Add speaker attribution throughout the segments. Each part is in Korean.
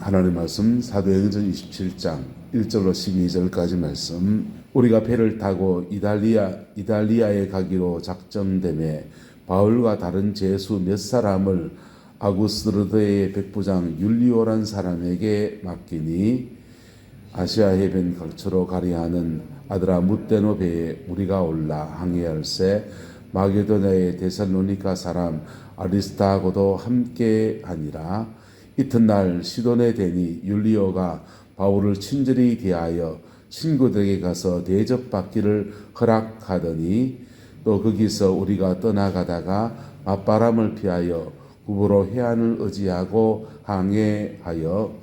Speaker 1: 하나님 말씀 사도행전 27장 1절로 12절까지 말씀. 우리가 배를 타고 이달리아에 가기로 작정됨에 바울과 다른 제수 몇 사람을 아구스르드의 백부장 율리오란 사람에게 맡기니 아시아 해변 각처로 가리하는 아드라무떼노 배에 우리가 올라 항해할세 마게도냐의 데살로니가 사람 아리스타고도 함께 하니라. 이튿날 시돈에 대니 율리오가 바울을 친절히 대하여 친구들에게 가서 대접받기를 허락하더니 또 거기서 우리가 떠나가다가 맞바람을 피하여 구부로 해안을 의지하고 항해하여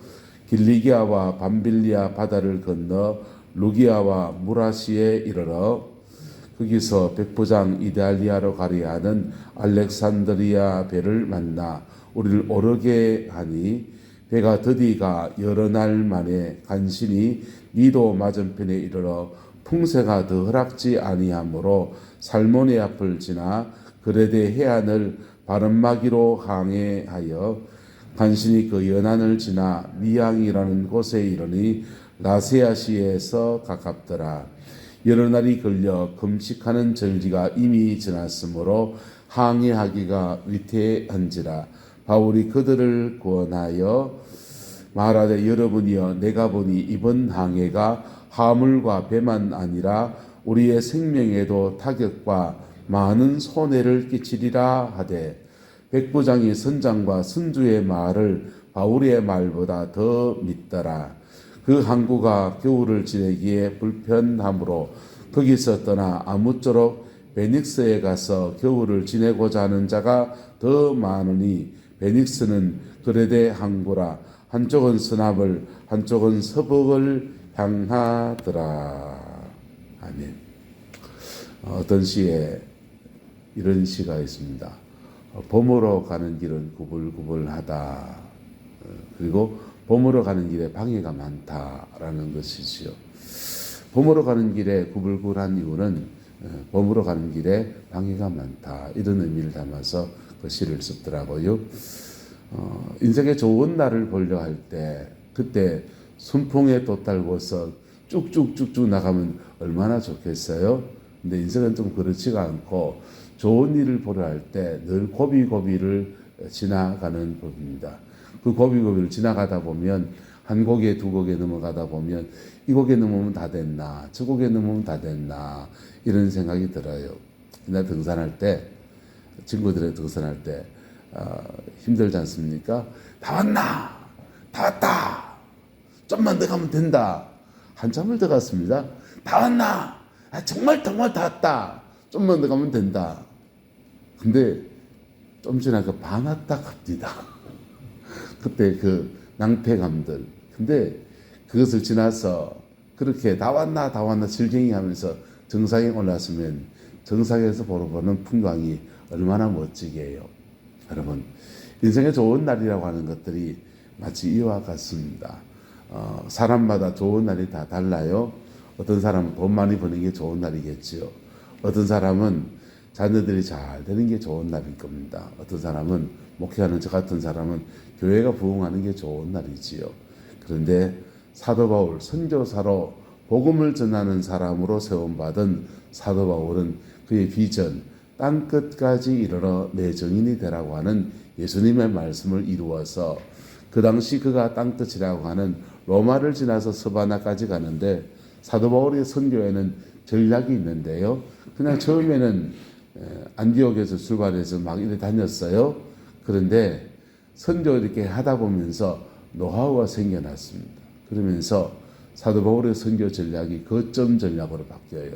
Speaker 1: 길리기아와 밤빌리아 바다를 건너 루기아와 무라시에 이르러 거기서 백부장 이달리아로 가리하는 알렉산드리아 배를 만나 우리를 오르게 하니 배가 드디가 여러 날 만에 간신히 니도 맞은편에 이르러 풍세가 더 허락지 아니하므로 살모네 앞을 지나 그레데 해안을 바른마기로 항해하여 간신히 그 연안을 지나 미양이라는 곳에 이르니 라세아시에서 가깝더라. 여러 날이 걸려 금식하는 절기가 이미 지났으므로 항해하기가 위태한지라. 바울이 그들을 구원하여 말하되 여러분이여 내가 보니 이번 항해가 화물과 배만 아니라 우리의 생명에도 타격과 많은 손해를 끼치리라 하되 백부장이 선장과 선주의 말을 바울의 말보다 더 믿더라. 그 항구가 겨울을 지내기에 불편하므로 거기서 떠나 아무쪼록 베닉스에 가서 겨울을 지내고자 하는 자가 더 많으니 베닉스는 그레데 항구라. 한쪽은 서남을 한쪽은 서북을 향하더라. 아멘. 어떤 시에 이런 시가 있습니다. 봄으로 가는 길은 구불구불하다. 그리고 봄으로 가는 길에 방해가 많다라는 것이지요. 봄으로 가는 길에 구불구불한 이유는 봄으로 가는 길에 방해가 많다. 이런 의미를 담아서 그 시를 썼더라고요. 인생의 좋은 날을 보려 할 때 그때 순풍에 돛 달고서 쭉쭉쭉쭉 나가면 얼마나 좋겠어요. 근데 인생은 좀 그렇지가 않고 좋은 일을 보려 할 때 늘 고비고비를 지나가는 법입니다. 그 고비고비를 지나가다 보면 한 곡에 두 곡에 넘어가다 보면 이 곡에 넘으면 다 됐나 저 곡에 넘으면 다 됐나 이런 생각이 들어요. 옛날 등산할 때 친구들의 등산할 때 힘들지 않습니까? 다 왔나? 다 왔다. 좀만 더 가면 된다. 한참을 더 갔습니다. 다 왔나? 정말 다 왔다. 좀만 더 가면 된다. 근데 좀 지나가 반 왔다 갑니다. 그때 그 낭패감들. 근데 그것을 지나서 그렇게 다 왔나 질갱이 하면서 정상에 올랐으면 정상에서 보는 풍광이 얼마나 멋지게요. 여러분, 인생의 좋은 날이라고 하는 것들이 마치 이와 같습니다. 사람마다 좋은 날이 다 달라요. 어떤 사람은 돈 많이 버는 게 좋은 날이겠지요. 어떤 사람은 자녀들이 잘 되는 게 좋은 날일 겁니다. 어떤 사람은 목회하는 저 같은 사람은 교회가 부흥하는 게 좋은 날이지요. 그런데 사도 바울 선교사로 복음을 전하는 사람으로 세움받은 사도 바울은 그의 비전 땅끝까지 이르러 내 정인이 되라고 하는 예수님의 말씀을 이루어서 그 당시 그가 땅끝이라고 하는 로마를 지나서 서바나까지 가는데 사도 바울의 선교에는 전략이 있는데요. 그냥 처음에는 안디옥에서 출발해서 막 이렇게 다녔어요. 그런데 선교 이렇게 하다 보면서 노하우가 생겨났습니다. 그러면서 사도 바울의 선교 전략이 거점 전략으로 바뀌어요.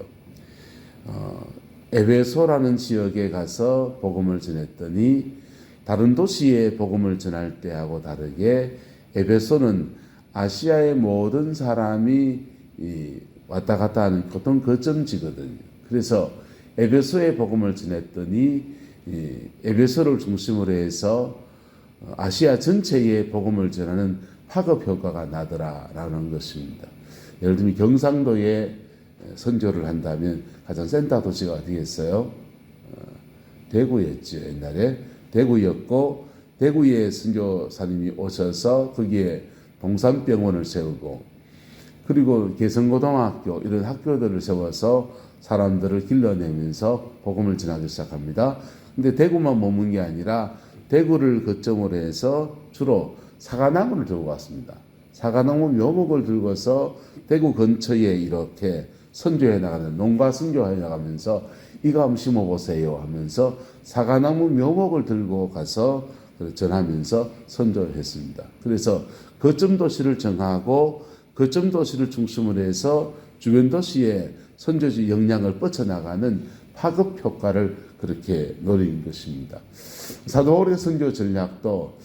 Speaker 1: 에베소라는 지역에 가서 복음을 전했더니 다른 도시에 복음을 전할 때하고 다르게 에베소는 아시아의 모든 사람이 왔다 갔다 하는 보통 거점지거든요. 그래서 에베소에 복음을 전했더니 에베소를 중심으로 해서 아시아 전체에 복음을 전하는 파급 효과가 나더라라는 것입니다. 예를 들면 경상도에 선교를 한다면 가장 센터 도시가 어디겠어요? 대구였죠. 옛날에 대구였고 대구에 선교사님이 오셔서 거기에 동산병원을 세우고 그리고 개성고등학교 이런 학교들을 세워서 사람들을 길러내면서 복음을 전하기 시작합니다. 근데 대구만 머문 게 아니라 대구를 거점으로 해서 주로 사과나무를 들고 왔습니다. 사과나무 묘목을 들고서 대구 근처에 이렇게 선교해 나가는 농가 선교해 나가면서 이거 한번 심어보세요 하면서 사과나무 묘목을 들고 가서 전하면서 선교를 했습니다. 그래서 거점 도시를 정하고 거점 도시를 중심으로 해서 주변 도시에 선교지 역량을 뻗쳐나가는 파급 효과를 그렇게 노린 것입니다. 사도 바울의 선교 전략도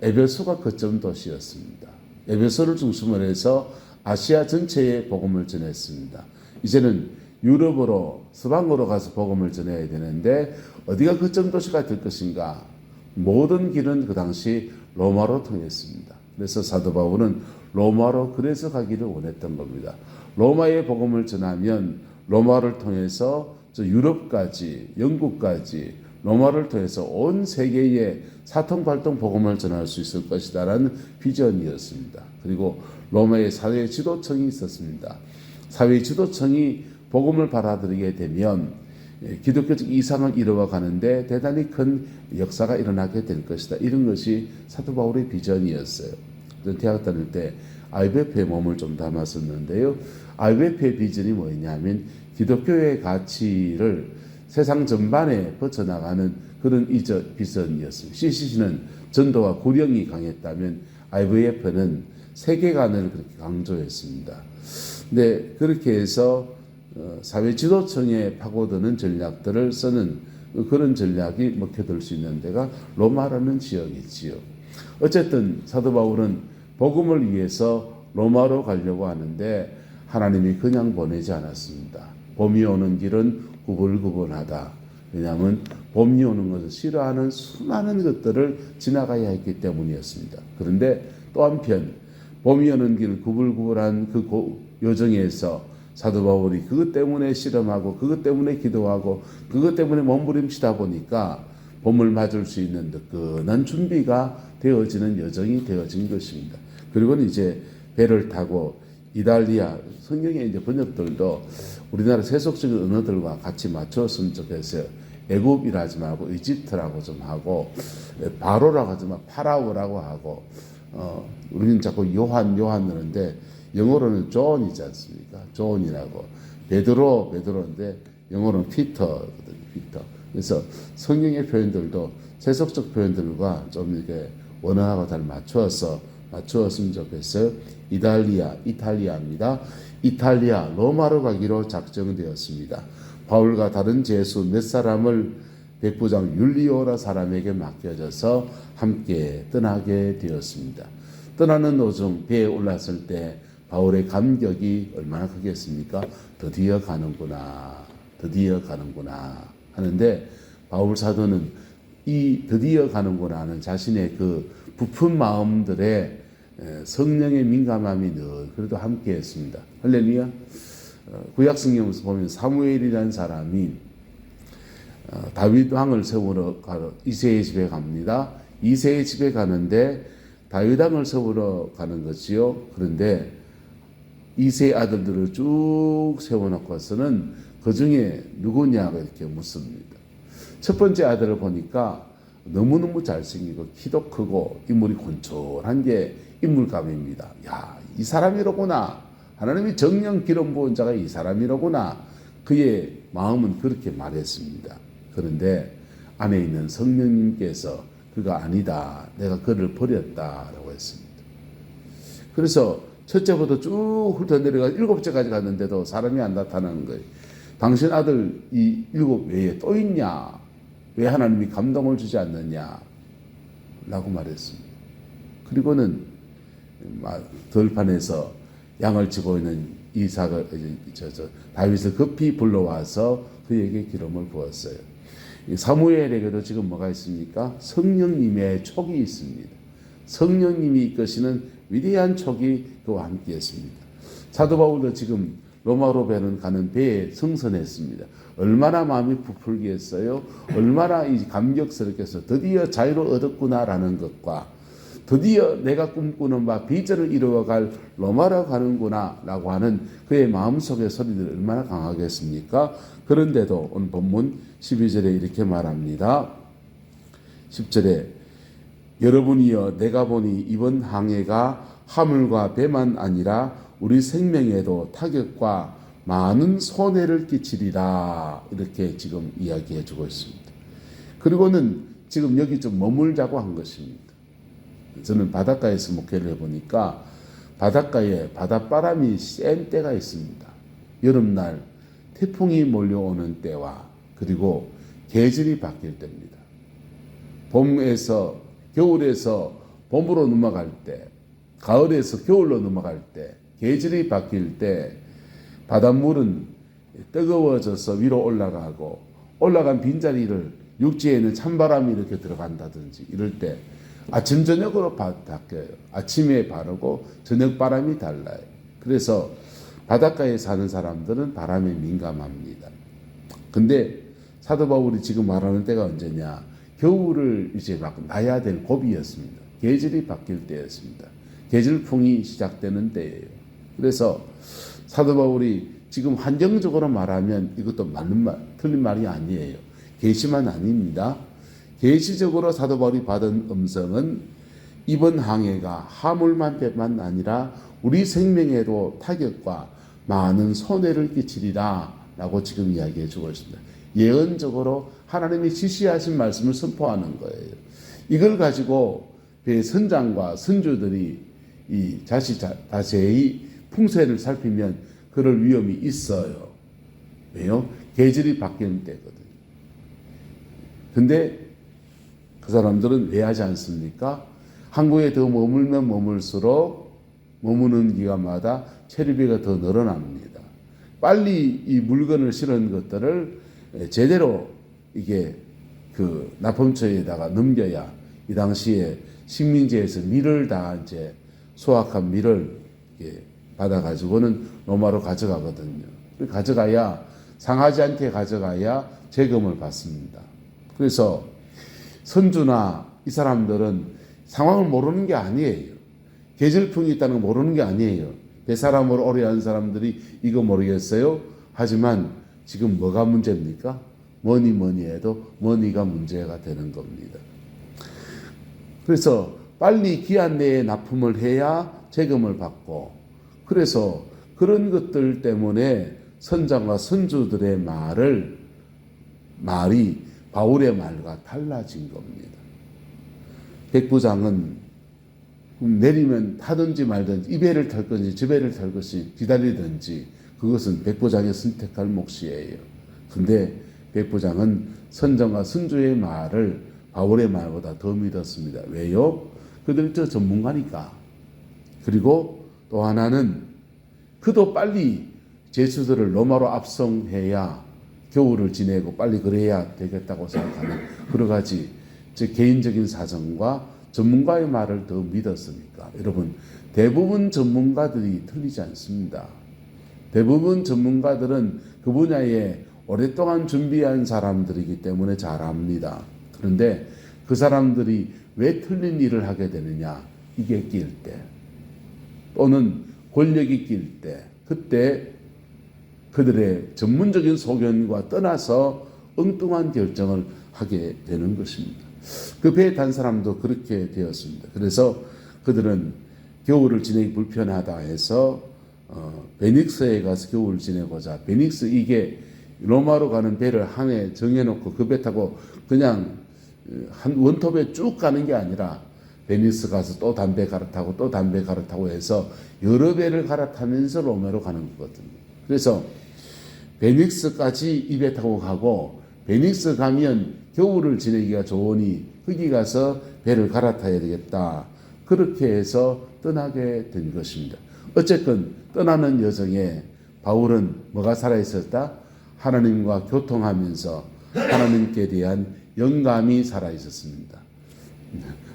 Speaker 1: 에베소가 거점 도시였습니다. 에베소를 중심으로 해서 아시아 전체에 복음을 전했습니다. 이제는 유럽으로 서방으로 가서 복음을 전해야 되는데 어디가 거점 도시가 될 것인가? 모든 길은 그 당시 로마로 통했습니다. 그래서 사도 바울은 로마로 그래서 가기를 원했던 겁니다. 로마의 복음을 전하면 로마를 통해서 유럽까지 영국까지 로마를 통해서 온 세계에 사통팔통 복음을 전할 수 있을 것이다라는 비전이었습니다. 그리고 로마의 사회 지도청이 있었습니다. 사회 지도청이 복음을 받아들이게 되면 기독교적 이상을 이루어 가는데 대단히 큰 역사가 일어나게 될 것이다. 이런 것이 사도 바울의 비전이었어요. 대학 다닐 때 IBF에 몸을 좀 담았었는데요. IBF의 비전이 뭐냐면 기독교의 가치를 세상 전반에 뻗쳐나가는 그런 비전이었습니다. CCC는 전도와 구령이 강했다면 IBF는 세계관을 그렇게 강조했습니다. 근데 그렇게 해서 사회 지도층에 파고드는 전략들을 쓰는 그런 전략이 먹혀들 수 있는 데가 로마라는 지역이지요. 어쨌든 사도 바울은 복음을 위해서 로마로 가려고 하는데 하나님이 그냥 보내지 않았습니다. 봄이 오는 길은 구불구불하다. 왜냐하면 봄이 오는 것을 싫어하는 수많은 것들을 지나가야 했기 때문이었습니다. 그런데 또 한편 봄이 오는 길 구불구불한 그 여정에서 사도 바울이 그것 때문에 실험하고 그것 때문에 기도하고 그것 때문에 몸부림치다 보니까 봄을 맞을 수 있는 뜨끈한 준비가 되어지는 여정이 되어진 것입니다. 그리고는 이제 배를 타고 이탈리아 성경의 이제 번역들도 우리나라 세속적인 언어들과 같이 맞췄으면 좋겠어요. 애굽이라 하지 말고 이집트라고 좀 하고 바로라고 하지 말고 파라오라고 하고 우리는 자꾸 요한 그러는데 영어로는 존이지 않습니까? 존이라고 베드로인데 영어로는 피터거든요. 피터. 그래서 성경의 표현들도 세속적 표현들과 좀 이렇게 원어하고 잘 맞추었으면 좋겠어요. 이탈리아입니다. 이탈리아 로마로 가기로 작정되었습니다. 바울과 다른 제수 몇 사람을 백부장 율리오라 사람에게 맡겨져서 함께 떠나게 되었습니다. 떠나는 도중 배에 올랐을 때 바울의 감격이 얼마나 크겠습니까? 드디어 가는구나 하는데 바울 사도는 이 드디어 가는구나 하는 자신의 그 부푼 마음들의 성령의 민감함이 늘 그래도 함께 했습니다. 할렐루야. 구약 성경에서 보면 사무엘이라는 사람이 다윗 왕을 세우러 가러 이새의 집에 갑니다. 이새의 집에 가는데 다윗 왕을 세우러 가는 거지요. 그런데 이새의 아들들을 쭉 세워놓고서는 그 중에 누구냐고 이렇게 묻습니다. 첫 번째 아들을 보니까 너무너무 잘생기고 키도 크고 인물이 곤충한 게 인물감입니다. 야, 이 사람이로구나. 하나님이 정령 기름 부은 자가 이 사람이로구나. 그의 마음은 그렇게 말했습니다. 그런데 안에 있는 성령님께서 그가 아니다. 내가 그를 버렸다라고 했습니다. 그래서 첫째부터 쭉 훑어내려가 7째까지 갔는데도 사람이 안 나타나는 거예요. 당신 아들 이 7 외에 또 있냐? 왜 하나님이 감동을 주지 않느냐? 라고 말했습니다. 그리고는 들판에서 양을 치고 있는 다윗을 급히 불러와서 그에게 기름을 부었어요. 사무엘에게도 지금 뭐가 있습니까? 성령님의 촉이 있습니다. 성령님이 이끄시는 위대한 촉이 그와 함께 했습니다. 사도 바울도 지금 로마로 가는 배에 승선했습니다. 얼마나 마음이 부풀겠어요? 얼마나 이 감격스럽겠어요? 드디어 자유를 얻었구나라는 것과 드디어 내가 꿈꾸는 바 비전을 이루어갈 로마로 가는구나 라고 하는 그의 마음속의 소리들이 얼마나 강하겠습니까? 그런데도 오늘 본문 12절에 이렇게 말합니다. 10절에 여러분이여 내가 보니 이번 항해가 화물과 배만 아니라 우리 생명에도 타격과 많은 손해를 끼치리라 이렇게 지금 이야기해 주고 있습니다. 그리고는 지금 여기 좀 머물자고 한 것입니다. 저는 바닷가에서 목회를 해보니까 바닷가에 바닷바람이 센 때가 있습니다. 여름날 태풍이 몰려오는 때와 그리고 계절이 바뀔 때입니다. 봄에서 겨울에서 봄으로 넘어갈 때, 가을에서 겨울로 넘어갈 때, 계절이 바뀔 때 바닷물은 뜨거워져서 위로 올라가고 올라간 빈자리를 육지에는 찬바람이 이렇게 들어간다든지 이럴 때 아침 저녁으로 바뀌어요. 아침에 바르고 저녁 바람이 달라요. 그래서 바닷가에 사는 사람들은 바람에 민감합니다. 근데 사도 바울이 지금 말하는 때가 언제냐? 겨울을 이제 막 나야 될 고비였습니다. 계절이 바뀔 때였습니다. 계절풍이 시작되는 때예요. 그래서 사도 바울이 지금 한정적으로 말하면 이것도 맞는 말, 틀린 말이 아니에요. 계시만 아닙니다. 계시적으로 사도 바울이 받은 음성은 이번 항해가 화물만 배만 아니라 우리 생명에도 타격과 많은 손해를 끼치리라 라고 지금 이야기해 주고 있습니다. 예언적으로 하나님이 지시하신 말씀을 선포하는 거예요. 이걸 가지고 배 선장과 선주들이 이 자세히 풍세를 살피면 그럴 위험이 있어요. 왜요? 계절이 바뀌는 때거든요. 근데 그 사람들은 왜 하지 않습니까? 항구에 더 머물면 머물수록 머무는 기간마다 체류비가 더 늘어납니다. 빨리 이 물건을 실은 것들을 제대로 이게 그 납품처에다가 넘겨야 이 당시에 식민지에서 밀을 다 이제 수확한 밀을 받아가지고는 로마로 가져가거든요. 가져가야 상하지 않게 가져가야 세금을 받습니다. 그래서 선주나 이 사람들은 상황을 모르는 게 아니에요. 계절풍이 있다는 거 모르는 게 아니에요. 배사람으로 오래 한 사람들이 이거 모르겠어요? 하지만 지금 뭐가 문제입니까? 뭐니 해도 머니가 문제가 되는 겁니다. 그래서 빨리 기한 내에 납품을 해야 세금을 받고 그래서 그런 것들 때문에 선장과 선주들의 말이 바울의 말과 달라진 겁니다. 백부장은 내리면 타든지 말든지 이 배를 탈 건지 저 배를 탈 것이 기다리든지 그것은 백부장의 선택할 몫이에요. 근데 백부장은 선장과 선주의 말을 바울의 말보다 더 믿었습니다. 왜요? 그들이 저 전문가니까. 그리고 또 하나는 그도 빨리 제수들을 로마로 압송해야 겨울을 지내고 빨리 그래야 되겠다고 생각하는 여러 가지 즉 개인적인 사정과 전문가의 말을 더 믿었으니까. 여러분 대부분 전문가들이 틀리지 않습니다. 대부분 전문가들은 그 분야에 오랫동안 준비한 사람들이기 때문에 잘합니다. 그런데 그 사람들이 왜 틀린 일을 하게 되느냐? 이게 낄 때 또는 권력이 낄 때 그때 그들의 전문적인 소견과 떠나서 엉뚱한 결정을 하게 되는 것입니다. 그 배에 탄 사람도 그렇게 되었습니다. 그래서 그들은 겨울을 지내기 불편하다 해서 베닉스에 가서 겨울을 지내고자 베닉스 이게 로마로 가는 배를 한 해 정해놓고 그 배 타고 그냥 한 원톱에 쭉 가는 게 아니라 베니스 가서 또 담배 갈아타고 또 담배 갈아타고 해서 여러 배를 갈아타면서 로마로 가는 거거든요. 그래서 베닉스까지 이 배 타고 가고 베닉스 가면 겨울을 지내기가 좋으니 거기 가서 배를 갈아타야 되겠다. 그렇게 해서 떠나게 된 것입니다. 어쨌든 떠나는 여정에 바울은 뭐가 살아있었다? 하나님과 교통하면서 하나님께 대한 영감이 살아있었습니다.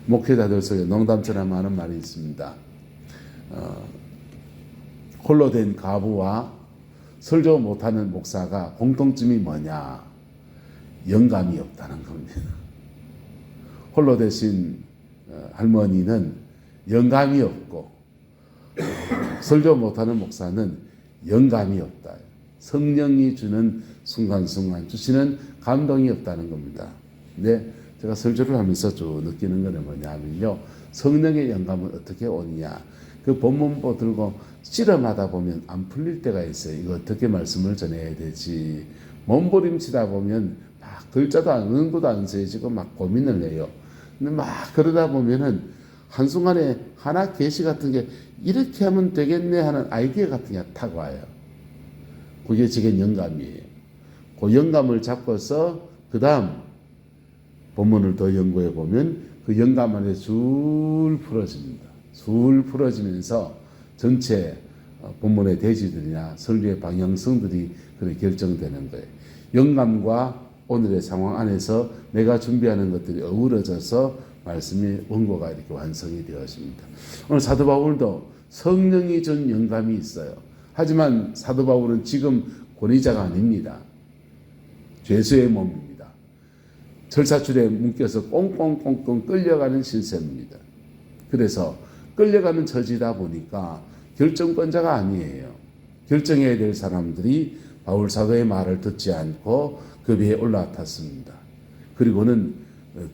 Speaker 1: 목회자들 속에 농담처럼 하는 말이 있습니다. 홀로 된 가부와 설교 못하는 목사가 공통점이 뭐냐? 영감이 없다는 겁니다. 홀로 되신 할머니는 영감이 없고 설교 못하는 목사는 영감이 없다. 성령이 주는 순간순간 주시는 감동이 없다는 겁니다. 근데 제가 설교를 하면서 쭉 느끼는 것은 뭐냐면요. 성령의 영감은 어떻게 오느냐. 그 본문보 들고 씨름하다 보면 안 풀릴 때가 있어요. 이거 어떻게 말씀을 전해야 되지. 몸부림치다 보면 막 글자도 안 은구도 안 써지고 막 고민을 해요. 근데 막 그러다 보면은 한순간에 하나 계시 같은 게 이렇게 하면 되겠네 하는 아이디어 같은 게 탁 와요. 그게 지금 영감이에요. 그 영감을 잡고서 그 다음 본문을 더 연구해 보면 그 영감 안에 줄 풀어집니다. 줄 풀어지면서 전체 본문의 대지들이나 설교의 방향성들이 그렇게 결정되는 거예요. 영감과 오늘의 상황 안에서 내가 준비하는 것들이 어우러져서 말씀의 원고가 이렇게 완성이 되었습니다. 오늘 사도 바울도 성령이 준 영감이 있어요. 하지만 사도 바울은 지금 권위자가 아닙니다. 죄수의 몸입니다. 철사줄에 묶여서 꽁꽁꽁꽁 끌려가는 신세입니다. 그래서 끌려가는 처지다 보니까 결정권자가 아니에요. 결정해야 될 사람들이 바울 사도의 말을 듣지 않고 그 배에 올라탔습니다. 그리고는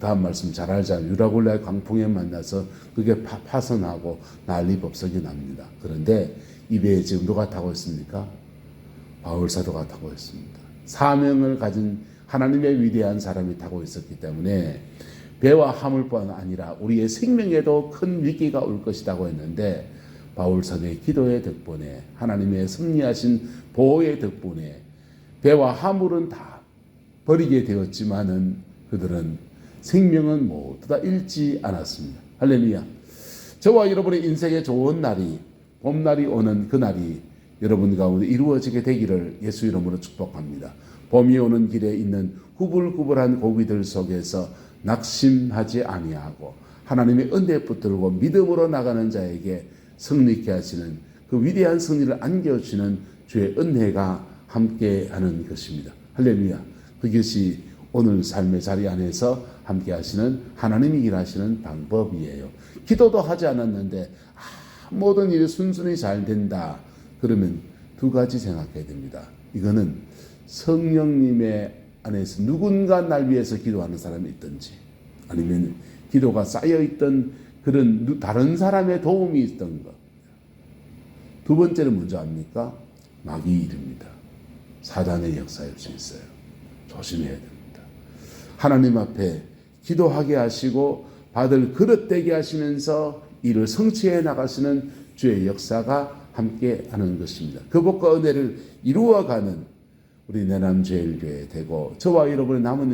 Speaker 1: 다음 말씀 잘 알잖아요. 유라굴라의 광풍에 만나서 그게 파선하고 난리법석이 납니다. 그런데 이 배에 지금 누가 타고 있습니까? 바울 사도가 타고 있습니다. 사명을 가진 하나님의 위대한 사람이 타고 있었기 때문에 배와 화물뿐 아니라 우리의 생명에도 큰 위기가 올 것이라고 했는데 바울 사도의 기도의 덕분에 하나님의 섭리하신 보호의 덕분에 배와 화물은 다 버리게 되었지만은 그들은 생명은 모두 다 잃지 않았습니다. 할렐루야. 저와 여러분의 인생에 좋은 날이 봄날이 오는 그 날이 여러분 가운데 이루어지게 되기를 예수 이름으로 축복합니다. 봄이 오는 길에 있는 후불후불한 고비들 속에서 낙심하지 아니하고 하나님의 은혜 붙들고 믿음으로 나가는 자에게 승리케 하시는 그 위대한 승리를 안겨주시는 주의 은혜가 함께하는 것입니다. 할렐루야. 그것이 오늘 삶의 자리 안에서 함께 하시는 하나님이 일하시는 방법이에요. 기도도 하지 않았는데 모든 일이 순순히 잘 된다. 그러면 두 가지 생각해야 됩니다. 이거는 성령님의 안에서 누군가 날 위해서 기도하는 사람이 있든지 아니면 기도가 쌓여있던 그런 다른 사람의 도움이 있던 것. 두 번째는 먼저 압니까? 마귀 일입니다. 사단의 역사일 수 있어요. 조심해야 됩니다. 하나님 앞에 기도하게 하시고 받을 그릇 되게 하시면서 이를 성취해 나가시는 주의 역사가 함께 하는 것입니다. 그 복과 은혜를 이루어가는 우리 내남제일교회 되고 저와 여러분의 남은